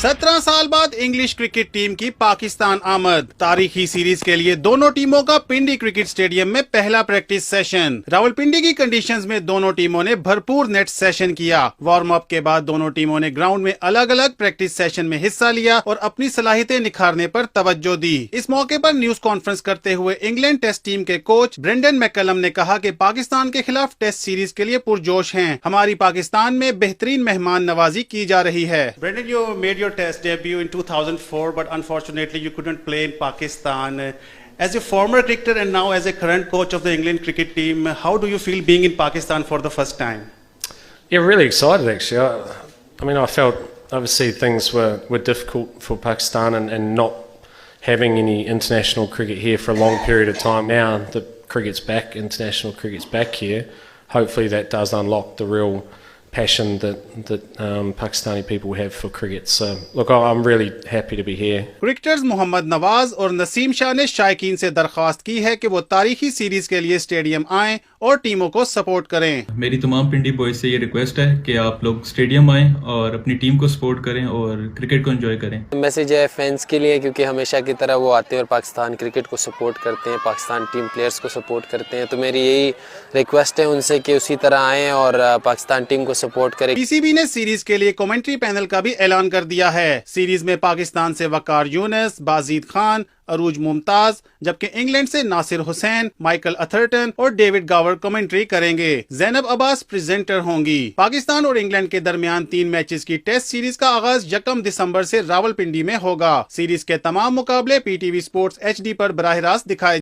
17 साल बाद English cricket team की पाकिस्तान आमद। तारीखी सीरीज के लिए दोनों टीमों का पिंडी क्रिकेट स्टेडियम में पहला प्रैक्टिस सेशन। रावलपिंडी की कंडीशंस में दोनों टीमों ने भरपूर नेट सेशन किया। वार्म अप के बाद दोनों टीमों ने ग्राउंड में अलग अलग प्रैक्टिस सेशन में हिस्सा लिया और अपनी सलाहियतें निखारने पर तवज्जो दी। इस मौके पर न्यूज कॉन्फ्रेंस करते हुए इंग्लैंड टेस्ट टीम के कोच ब्रेंडन मैकलम ने कहा कि पाकिस्तान के खिलाफ टेस्ट सीरीज के लिए पुरजोश हैं। हमारी पाकिस्तान में बेहतरीन मेहमान नवाजी की जा रही है। Brendan, you made your test debut in 2004, but unfortunately you couldn't play in Pakistan. As a former cricketer and now as a current coach of the England cricket team, how do you feel being in Pakistan for the first time? Yeah, really excited actually. I mean, I felt obviously things were difficult for Pakistan and not having any international cricket here for a long period of time. Now that cricket's back, international cricket's back here, hopefully that does unlock the real passion that Pakistani people have for cricket. So look, I'm really happy to be here. Cricketers Mohammad Nawaz और नसीम शाह ने शायकीन से दरख्वास्त की है कि वो तारीखी series के लिए स्टेडियम आएं और टीमों को सपोर्ट करें। मेरी तमाम पिंडी बॉयज से ये रिक्वेस्ट है कि आप लोग स्टेडियम आएं और अपनी टीम को सपोर्ट करें और क्रिकेट को एंजॉय करें। मैसेज है फैंस के लिए, क्योंकि हमेशा की तरह वो आते हैं और पाकिस्तान क्रिकेट को सपोर्ट करते हैं, पाकिस्तान टीम प्लेयर्स को सपोर्ट करते हैं। तो मेरी यही रिक्वेस्ट है उनसे कि उसी तरह आएँ और पाकिस्तान टीम को सपोर्ट करें। पीसीबी ने सीरीज के लिए कमेंट्री पैनल का भी ऐलान कर दिया है। सीरीज में पाकिस्तान से वकार यूनिस, बाजिद खान, अरूज मुमताज, जबकि इंग्लैंड से नासिर हुसैन, माइकल अथर्टन और डेविड गावर कमेंट्री करेंगे। जैनब अब्बास प्रेजेंटर होंगी। पाकिस्तान और इंग्लैंड के दरमियान 3 मैचेस की टेस्ट सीरीज का आगाज 1 दिसंबर से रावलपिंडी में होगा। सीरीज के तमाम मुकाबले पीटीवी स्पोर्ट्स HD पर बराह रास्त दिखाए